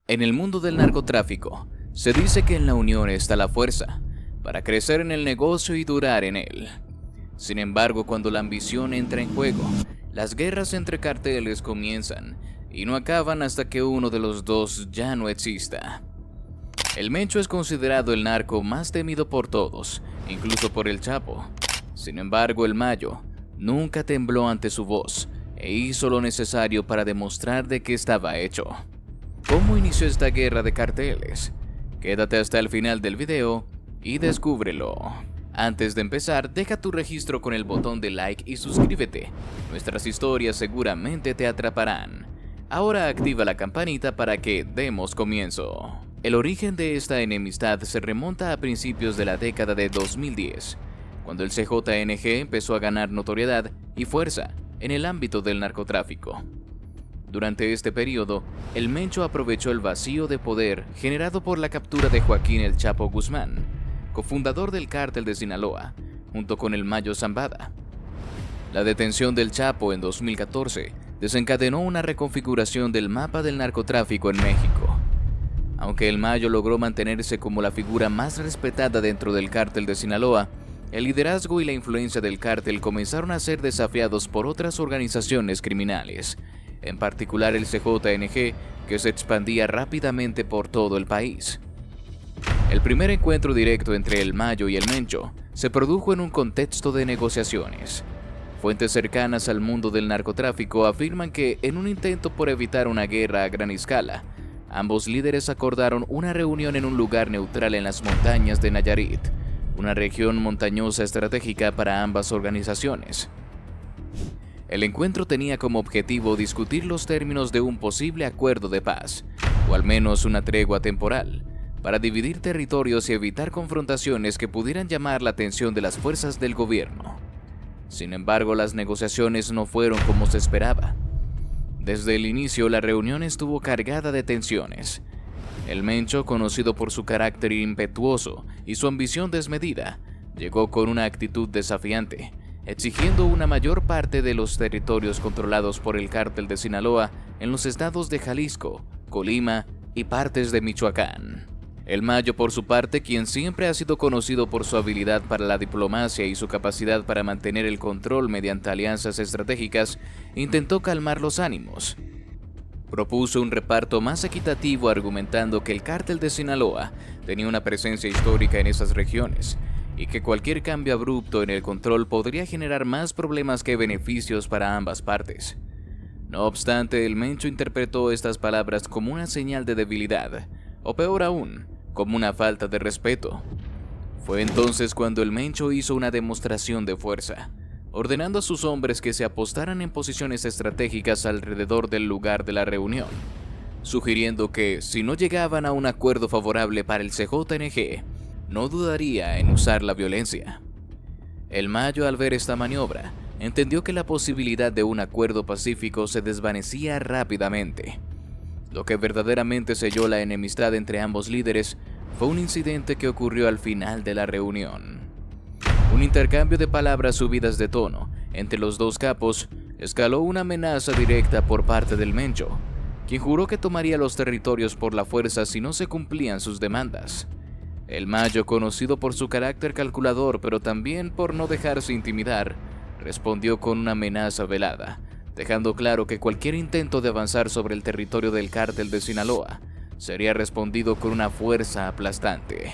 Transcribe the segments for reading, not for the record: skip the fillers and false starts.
En el mundo del narcotráfico, se dice que en la unión está la fuerza, para crecer en el negocio y durar en él. Sin embargo, cuando la ambición entra en juego, las guerras entre carteles comienzan y no acaban hasta que uno de los dos ya no exista. El Mencho es considerado el narco más temido por todos, incluso por el Chapo. Sin embargo, el Mayo nunca tembló ante su voz e hizo lo necesario para demostrar de qué estaba hecho. ¿Cómo inició esta guerra de carteles? Quédate hasta el final del video y descúbrelo. Antes de empezar, deja tu registro con el botón de like y suscríbete. Nuestras historias seguramente te atraparán. Ahora activa la campanita para que demos comienzo. El origen de esta enemistad se remonta a principios de la década de 2010, cuando el CJNG empezó a ganar notoriedad y fuerza en el ámbito del narcotráfico. Durante este periodo, el Mencho aprovechó el vacío de poder generado por la captura de Joaquín El Chapo Guzmán, cofundador del cártel de Sinaloa, junto con el Mayo Zambada. La detención del Chapo en 2014 desencadenó una reconfiguración del mapa del narcotráfico en México. Aunque el Mayo logró mantenerse como la figura más respetada dentro del cártel de Sinaloa, el liderazgo y la influencia del cártel comenzaron a ser desafiados por otras organizaciones criminales, en particular el CJNG, que se expandía rápidamente por todo el país. El primer encuentro directo entre el Mayo y el Mencho se produjo en un contexto de negociaciones. Fuentes cercanas al mundo del narcotráfico afirman que, en un intento por evitar una guerra a gran escala, ambos líderes acordaron una reunión en un lugar neutral en las montañas de Nayarit, una región montañosa estratégica para ambas organizaciones. El encuentro tenía como objetivo discutir los términos de un posible acuerdo de paz, o al menos una tregua temporal, para dividir territorios y evitar confrontaciones que pudieran llamar la atención de las fuerzas del gobierno. Sin embargo, las negociaciones no fueron como se esperaba. Desde el inicio, la reunión estuvo cargada de tensiones. El Mencho, conocido por su carácter impetuoso y su ambición desmedida, llegó con una actitud desafiante, exigiendo una mayor parte de los territorios controlados por el cártel de Sinaloa en los estados de Jalisco, Colima y partes de Michoacán. El Mayo, por su parte, quien siempre ha sido conocido por su habilidad para la diplomacia y su capacidad para mantener el control mediante alianzas estratégicas, intentó calmar los ánimos. Propuso un reparto más equitativo, argumentando que el cártel de Sinaloa tenía una presencia histórica en esas regiones y que cualquier cambio abrupto en el control podría generar más problemas que beneficios para ambas partes. No obstante, el Mencho interpretó estas palabras como una señal de debilidad, o peor aún, como una falta de respeto. Fue entonces cuando el Mencho hizo una demostración de fuerza, ordenando a sus hombres que se apostaran en posiciones estratégicas alrededor del lugar de la reunión, sugiriendo que, si no llegaban a un acuerdo favorable para el CJNG, no dudaría en usar la violencia. El Mayo, al ver esta maniobra, entendió que la posibilidad de un acuerdo pacífico se desvanecía rápidamente. Lo que verdaderamente selló la enemistad entre ambos líderes fue un incidente que ocurrió al final de la reunión. Un intercambio de palabras subidas de tono entre los dos capos escaló una amenaza directa por parte del Mencho, quien juró que tomaría los territorios por la fuerza si no se cumplían sus demandas. El Mayo, conocido por su carácter calculador pero también por no dejarse intimidar, respondió con una amenaza velada, dejando claro que cualquier intento de avanzar sobre el territorio del cártel de Sinaloa sería respondido con una fuerza aplastante.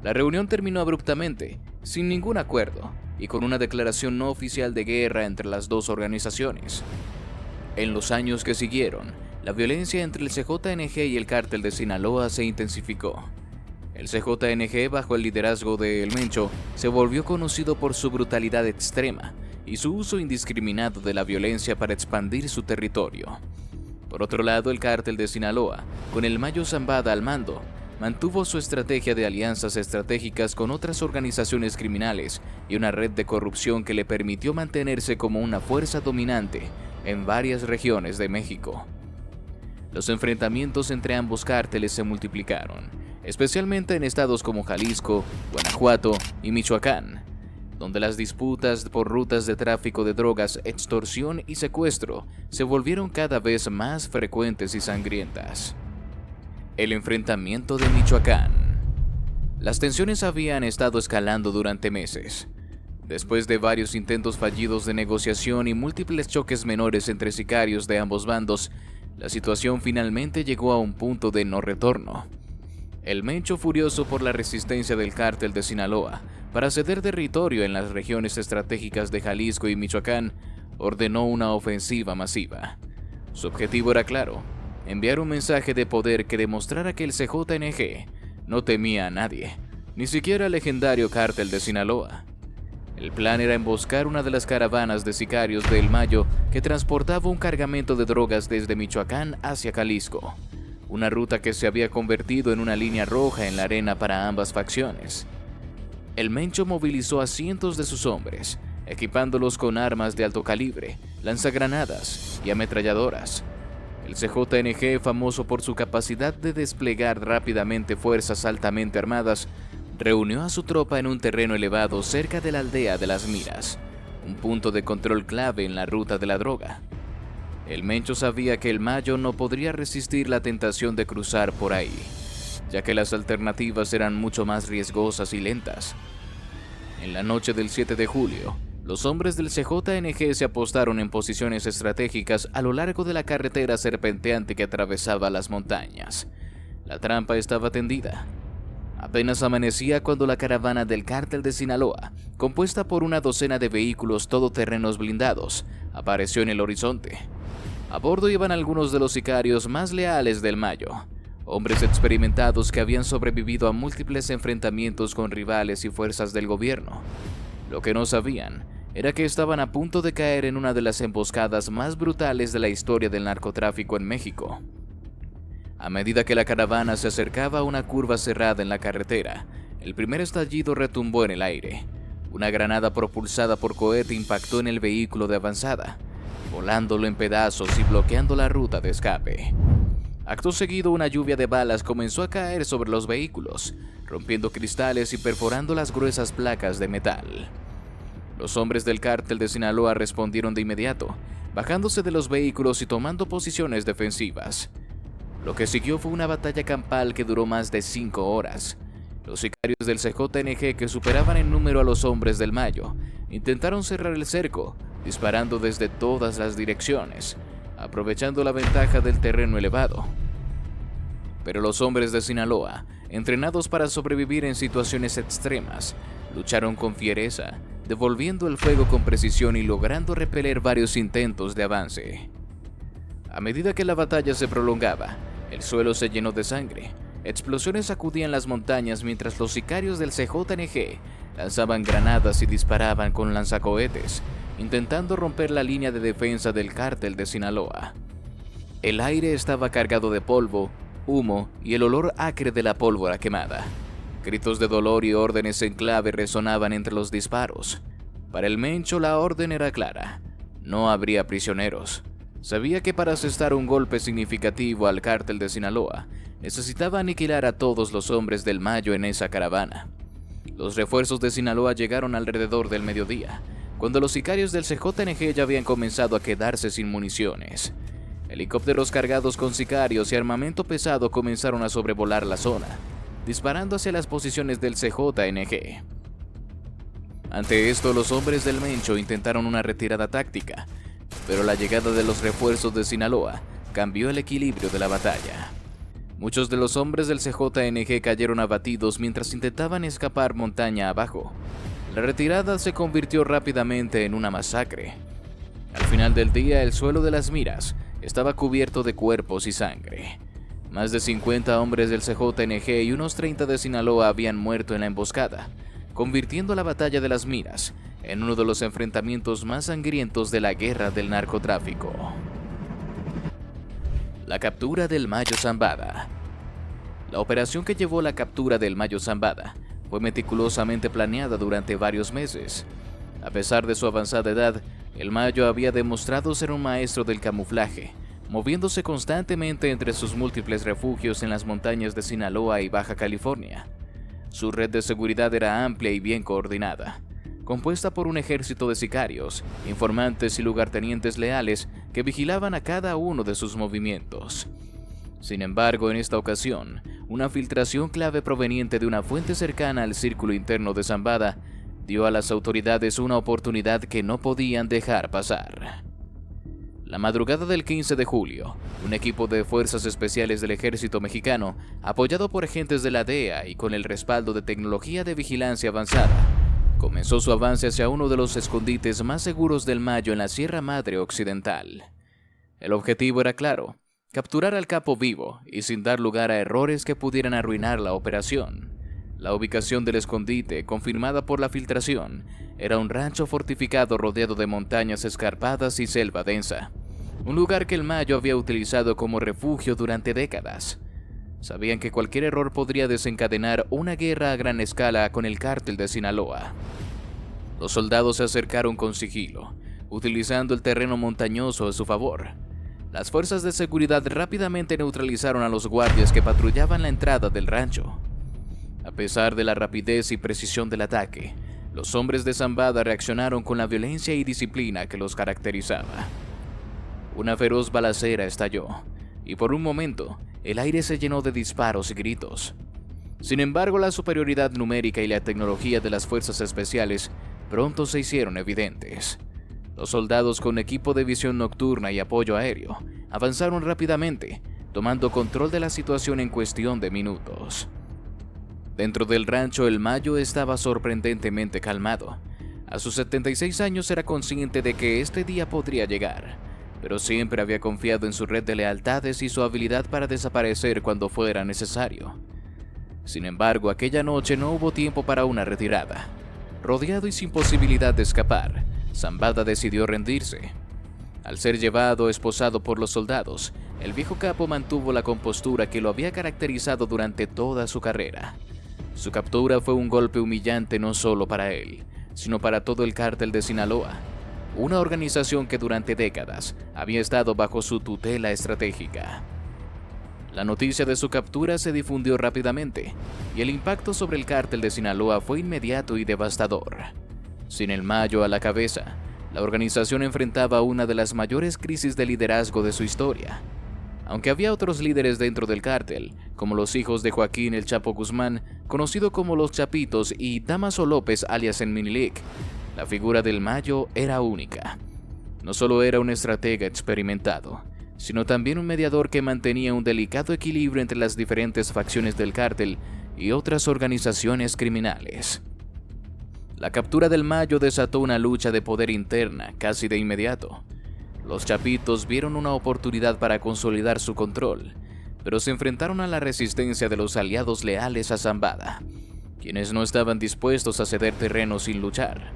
La reunión terminó abruptamente, sin ningún acuerdo, y con una declaración no oficial de guerra entre las dos organizaciones. En los años que siguieron, la violencia entre el CJNG y el cártel de Sinaloa se intensificó. El CJNG, bajo el liderazgo de El Mencho, se volvió conocido por su brutalidad extrema y su uso indiscriminado de la violencia para expandir su territorio. Por otro lado, el cártel de Sinaloa, con el Mayo Zambada al mando, mantuvo su estrategia de alianzas estratégicas con otras organizaciones criminales y una red de corrupción que le permitió mantenerse como una fuerza dominante en varias regiones de México. Los enfrentamientos entre ambos cárteles se multiplicaron, especialmente en estados como Jalisco, Guanajuato y Michoacán, donde las disputas por rutas de tráfico de drogas, extorsión y secuestro se volvieron cada vez más frecuentes y sangrientas. El enfrentamiento de Michoacán. Las tensiones habían estado escalando durante meses. Después de varios intentos fallidos de negociación y múltiples choques menores entre sicarios de ambos bandos, la situación finalmente llegó a un punto de no retorno. El Mencho, furioso por la resistencia del cártel de Sinaloa para ceder territorio en las regiones estratégicas de Jalisco y Michoacán, ordenó una ofensiva masiva. Su objetivo era claro: enviar un mensaje de poder que demostrara que el CJNG no temía a nadie, ni siquiera al legendario cártel de Sinaloa. El plan era emboscar una de las caravanas de sicarios de El Mayo que transportaba un cargamento de drogas desde Michoacán hacia Jalisco, una ruta que se había convertido en una línea roja en la arena para ambas facciones. El Mencho movilizó a cientos de sus hombres, equipándolos con armas de alto calibre, lanzagranadas y ametralladoras. El CJNG, famoso por su capacidad de desplegar rápidamente fuerzas altamente armadas, reunió a su tropa en un terreno elevado cerca de la aldea de Las Miras, un punto de control clave en la ruta de la droga. El Mencho sabía que El Mayo no podría resistir la tentación de cruzar por ahí, ya que las alternativas eran mucho más riesgosas y lentas. En la noche del 7 de julio, los hombres del CJNG se apostaron en posiciones estratégicas a lo largo de la carretera serpenteante que atravesaba las montañas. La trampa estaba tendida. Apenas amanecía cuando la caravana del cártel de Sinaloa, compuesta por una docena de vehículos todoterrenos blindados, apareció en el horizonte. A bordo iban algunos de los sicarios más leales del Mayo, hombres experimentados que habían sobrevivido a múltiples enfrentamientos con rivales y fuerzas del gobierno. Lo que no sabían era que estaban a punto de caer en una de las emboscadas más brutales de la historia del narcotráfico en México. A medida que la caravana se acercaba a una curva cerrada en la carretera, el primer estallido retumbó en el aire. Una granada propulsada por cohete impactó en el vehículo de avanzada, volándolo en pedazos y bloqueando la ruta de escape. Acto seguido, una lluvia de balas comenzó a caer sobre los vehículos, rompiendo cristales y perforando las gruesas placas de metal. Los hombres del cártel de Sinaloa respondieron de inmediato, bajándose de los vehículos y tomando posiciones defensivas. Lo que siguió fue una batalla campal que duró más de 5 horas. Los sicarios del CJNG, que superaban en número a los hombres del Mayo, intentaron cerrar el cerco, disparando desde todas las direcciones, aprovechando la ventaja del terreno elevado. Pero los hombres de Sinaloa, entrenados para sobrevivir en situaciones extremas, lucharon con fiereza, devolviendo el fuego con precisión y logrando repeler varios intentos de avance. A medida que la batalla se prolongaba, el suelo se llenó de sangre. Explosiones sacudían las montañas mientras los sicarios del CJNG lanzaban granadas y disparaban con lanzacohetes, intentando romper la línea de defensa del cártel de Sinaloa. El aire estaba cargado de polvo, humo y el olor acre de la pólvora quemada. Gritos de dolor y órdenes en clave resonaban entre los disparos. Para el Mencho la orden era clara: no habría prisioneros. Sabía que para asestar un golpe significativo al cártel de Sinaloa, necesitaba aniquilar a todos los hombres del Mayo en esa caravana. Los refuerzos de Sinaloa llegaron alrededor del mediodía, cuando los sicarios del CJNG ya habían comenzado a quedarse sin municiones. Helicópteros cargados con sicarios y armamento pesado comenzaron a sobrevolar la zona, disparando hacia las posiciones del CJNG. Ante esto, los hombres del Mencho intentaron una retirada táctica, pero la llegada de los refuerzos de Sinaloa cambió el equilibrio de la batalla. Muchos de los hombres del CJNG cayeron abatidos mientras intentaban escapar montaña abajo. La retirada se convirtió rápidamente en una masacre. Al final del día, el suelo de Las Miras estaba cubierto de cuerpos y sangre. Más de 50 hombres del CJNG y unos 30 de Sinaloa habían muerto en la emboscada, convirtiendo la batalla de Las Miras en uno de los enfrentamientos más sangrientos de la guerra del narcotráfico. La captura del Mayo Zambada. La operación que llevó la captura del Mayo Zambada fue meticulosamente planeada durante varios meses. A pesar de su avanzada edad, el Mayo había demostrado ser un maestro del camuflaje, moviéndose constantemente entre sus múltiples refugios en las montañas de Sinaloa y Baja California. Su red de seguridad era amplia y bien coordinada, compuesta por un ejército de sicarios, informantes y lugartenientes leales que vigilaban a cada uno de sus movimientos. Sin embargo, en esta ocasión, una filtración clave proveniente de una fuente cercana al círculo interno de Zambada dio a las autoridades una oportunidad que no podían dejar pasar. La madrugada del 15 de julio, un equipo de fuerzas especiales del ejército mexicano, apoyado por agentes de la DEA y con el respaldo de tecnología de vigilancia avanzada, comenzó su avance hacia uno de los escondites más seguros del Mayo en la Sierra Madre Occidental. El objetivo era claro: capturar al capo vivo y sin dar lugar a errores que pudieran arruinar la operación. La ubicación del escondite, confirmada por la filtración, era un rancho fortificado rodeado de montañas escarpadas y selva densa, un lugar que el Mayo había utilizado como refugio durante décadas. Sabían que cualquier error podría desencadenar una guerra a gran escala con el cártel de Sinaloa. Los soldados se acercaron con sigilo, utilizando el terreno montañoso a su favor. Las fuerzas de seguridad rápidamente neutralizaron a los guardias que patrullaban la entrada del rancho. A pesar de la rapidez y precisión del ataque, los hombres de Zambada reaccionaron con la violencia y disciplina que los caracterizaba. Una feroz balacera estalló, y por un momento, el aire se llenó de disparos y gritos. Sin embargo, la superioridad numérica y la tecnología de las fuerzas especiales pronto se hicieron evidentes. Los soldados con equipo de visión nocturna y apoyo aéreo avanzaron rápidamente, tomando control de la situación en cuestión de minutos. Dentro del rancho, el Mayo estaba sorprendentemente calmado. A sus 76 años era consciente de que este día podría llegar, pero siempre había confiado en su red de lealtades y su habilidad para desaparecer cuando fuera necesario. Sin embargo, aquella noche no hubo tiempo para una retirada. Rodeado y sin posibilidad de escapar, Zambada decidió rendirse. Al ser llevado esposado por los soldados, el viejo capo mantuvo la compostura que lo había caracterizado durante toda su carrera. Su captura fue un golpe humillante no solo para él, sino para todo el cártel de Sinaloa, una organización que durante décadas había estado bajo su tutela estratégica. La noticia de su captura se difundió rápidamente, y el impacto sobre el cártel de Sinaloa fue inmediato y devastador. Sin el Mayo a la cabeza, la organización enfrentaba una de las mayores crisis de liderazgo de su historia. Aunque había otros líderes dentro del cártel, como los hijos de Joaquín El Chapo Guzmán, conocido como Los Chapitos, y Damaso López alias el Minilic, la figura del Mayo era única. No solo era un estratega experimentado, sino también un mediador que mantenía un delicado equilibrio entre las diferentes facciones del cártel y otras organizaciones criminales. La captura del Mayo desató una lucha de poder interna casi de inmediato. Los Chapitos vieron una oportunidad para consolidar su control, pero se enfrentaron a la resistencia de los aliados leales a Zambada, quienes no estaban dispuestos a ceder terreno sin luchar.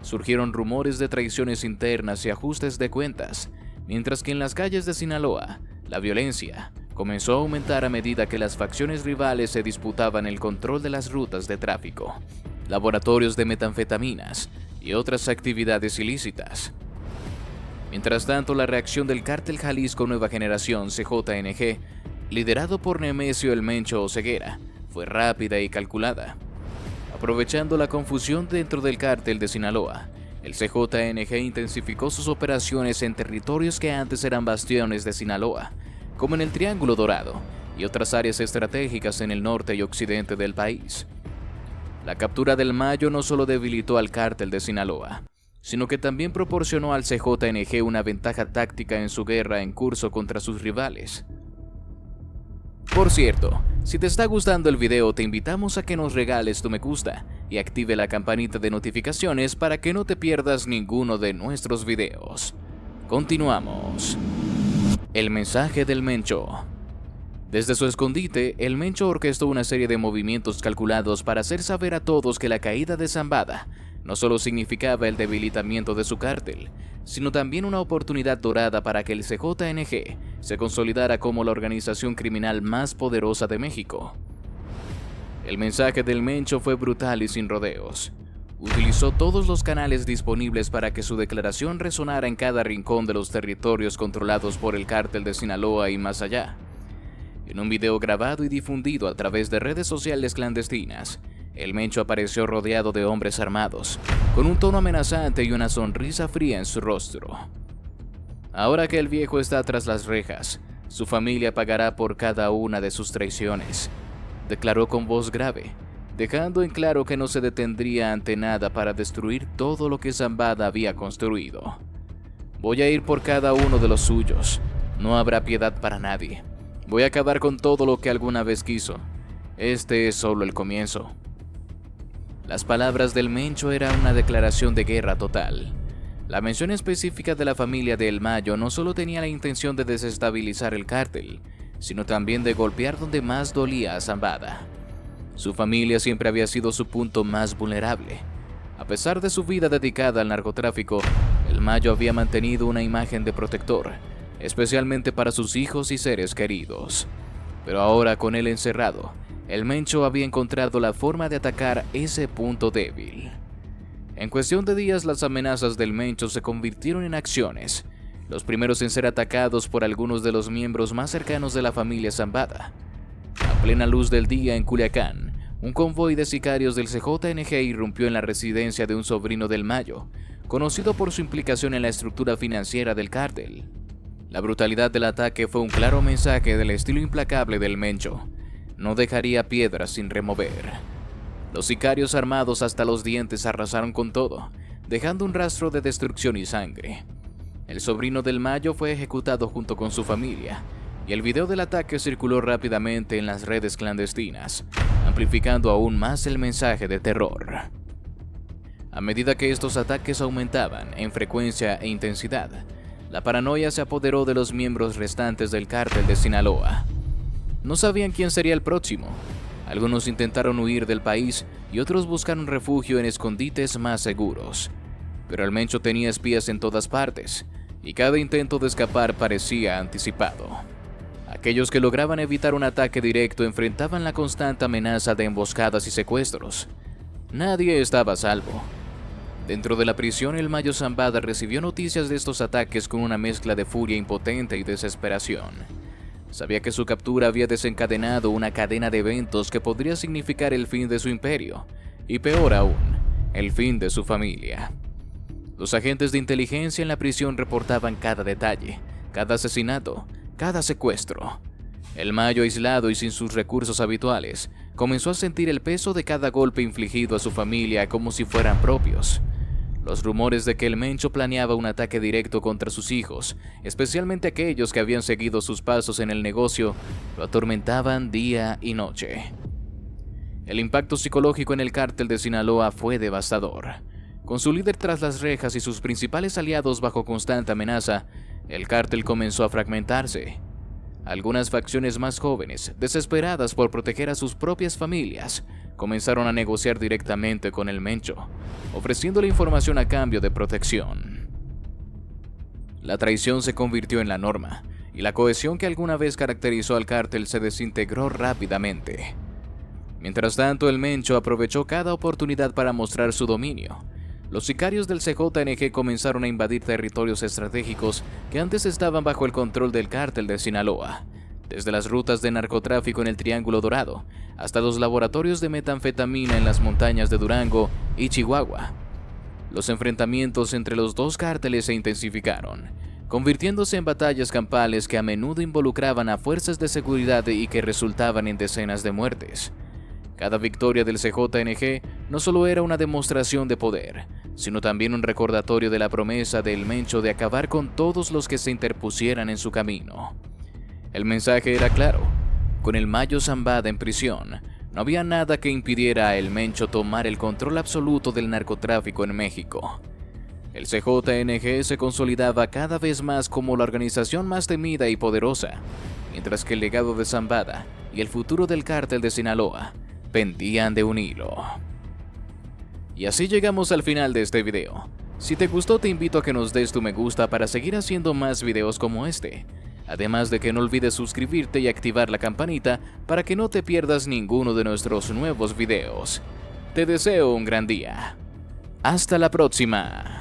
Surgieron rumores de traiciones internas y ajustes de cuentas, mientras que en las calles de Sinaloa, la violencia comenzó a aumentar a medida que las facciones rivales se disputaban el control de las rutas de tráfico, laboratorios de metanfetaminas y otras actividades ilícitas. Mientras tanto, la reacción del Cártel Jalisco Nueva Generación CJNG, liderado por Nemesio El Mencho Oseguera, fue rápida y calculada. Aprovechando la confusión dentro del cártel de Sinaloa, el CJNG intensificó sus operaciones en territorios que antes eran bastiones de Sinaloa, como en el Triángulo Dorado y otras áreas estratégicas en el norte y occidente del país. La captura del Mayo no solo debilitó al cártel de Sinaloa, sino que también proporcionó al CJNG una ventaja táctica en su guerra en curso contra sus rivales. Por cierto, si te está gustando el video, te invitamos a que nos regales tu me gusta y active la campanita de notificaciones para que no te pierdas ninguno de nuestros videos. Continuamos. El mensaje del Mencho. Desde su escondite, el Mencho orquestó una serie de movimientos calculados para hacer saber a todos que la caída de Zambada no solo significaba el debilitamiento de su cártel, sino también una oportunidad dorada para que el CJNG se consolidara como la organización criminal más poderosa de México. El mensaje del Mencho fue brutal y sin rodeos. Utilizó todos los canales disponibles para que su declaración resonara en cada rincón de los territorios controlados por el cártel de Sinaloa y más allá. En un video grabado y difundido a través de redes sociales clandestinas, el Mencho apareció rodeado de hombres armados, con un tono amenazante y una sonrisa fría en su rostro. Ahora que el viejo está tras las rejas, Su familia pagará por cada una de sus traiciones, declaró con voz grave, dejando en claro que no se detendría ante nada para destruir todo lo que Zambada había construido. Voy a ir por cada uno de los suyos. No habrá piedad para nadie. Voy a acabar con todo lo que alguna vez quiso. Este es solo el comienzo. Las palabras del Mencho eran una declaración de guerra total. La mención específica de la familia de El Mayo no solo tenía la intención de desestabilizar el cártel, sino también de golpear donde más dolía a Zambada. Su familia siempre había sido su punto más vulnerable. A pesar de su vida dedicada al narcotráfico, El Mayo había mantenido una imagen de protector, especialmente para sus hijos y seres queridos. Pero ahora, con él encerrado, el Mencho había encontrado la forma de atacar ese punto débil. En cuestión de días, las amenazas del Mencho se convirtieron en acciones, los primeros en ser atacados por algunos de los miembros más cercanos de la familia Zambada. A plena luz del día en Culiacán, un convoy de sicarios del CJNG irrumpió en la residencia de un sobrino del Mayo, conocido por su implicación en la estructura financiera del cártel. La brutalidad del ataque fue un claro mensaje del estilo implacable del Mencho. No dejaría piedras sin remover. Los sicarios armados hasta los dientes arrasaron con todo, dejando un rastro de destrucción y sangre. El sobrino del Mayo fue ejecutado junto con su familia, y el video del ataque circuló rápidamente en las redes clandestinas, amplificando aún más el mensaje de terror. A medida que estos ataques aumentaban en frecuencia e intensidad, la paranoia se apoderó de los miembros restantes del cártel de Sinaloa. No sabían quién sería el próximo. Algunos intentaron huir del país y otros buscaron refugio en escondites más seguros. Pero el Mencho tenía espías en todas partes, y cada intento de escapar parecía anticipado. Aquellos que lograban evitar un ataque directo enfrentaban la constante amenaza de emboscadas y secuestros. Nadie estaba a salvo. Dentro de la prisión, el Mayo Zambada recibió noticias de estos ataques con una mezcla de furia impotente y desesperación. Sabía que su captura había desencadenado una cadena de eventos que podría significar el fin de su imperio, y peor aún, el fin de su familia. Los agentes de inteligencia en la prisión reportaban cada detalle, cada asesinato, cada secuestro. El Mayo, aislado y sin sus recursos habituales, comenzó a sentir el peso de cada golpe infligido a su familia como si fueran propios. Los rumores de que el Mencho planeaba un ataque directo contra sus hijos, especialmente aquellos que habían seguido sus pasos en el negocio, lo atormentaban día y noche. El impacto psicológico en el cártel de Sinaloa fue devastador. Con su líder tras las rejas y sus principales aliados bajo constante amenaza, el cártel comenzó a fragmentarse. Algunas facciones más jóvenes, desesperadas por proteger a sus propias familias, comenzaron a negociar directamente con el Mencho, ofreciéndole información a cambio de protección. La traición se convirtió en la norma, y la cohesión que alguna vez caracterizó al cártel se desintegró rápidamente. Mientras tanto, el Mencho aprovechó cada oportunidad para mostrar su dominio. Los sicarios del CJNG comenzaron a invadir territorios estratégicos que antes estaban bajo el control del cártel de Sinaloa, desde las rutas de narcotráfico en el Triángulo Dorado hasta los laboratorios de metanfetamina en las montañas de Durango y Chihuahua. Los enfrentamientos entre los dos cárteles se intensificaron, convirtiéndose en batallas campales que a menudo involucraban a fuerzas de seguridad y que resultaban en decenas de muertes. Cada victoria del CJNG no solo era una demostración de poder, sino también un recordatorio de la promesa del Mencho de acabar con todos los que se interpusieran en su camino. El mensaje era claro: con el Mayo Zambada en prisión, no había nada que impidiera a el Mencho tomar el control absoluto del narcotráfico en México. El CJNG se consolidaba cada vez más como la organización más temida y poderosa, mientras que el legado de Zambada y el futuro del cártel de Sinaloa pendían de un hilo. Y así llegamos al final de este video. Si te gustó, te invito a que nos des tu me gusta para seguir haciendo más videos como este. Además de que no olvides suscribirte y activar la campanita para que no te pierdas ninguno de nuestros nuevos videos. Te deseo un gran día. Hasta la próxima.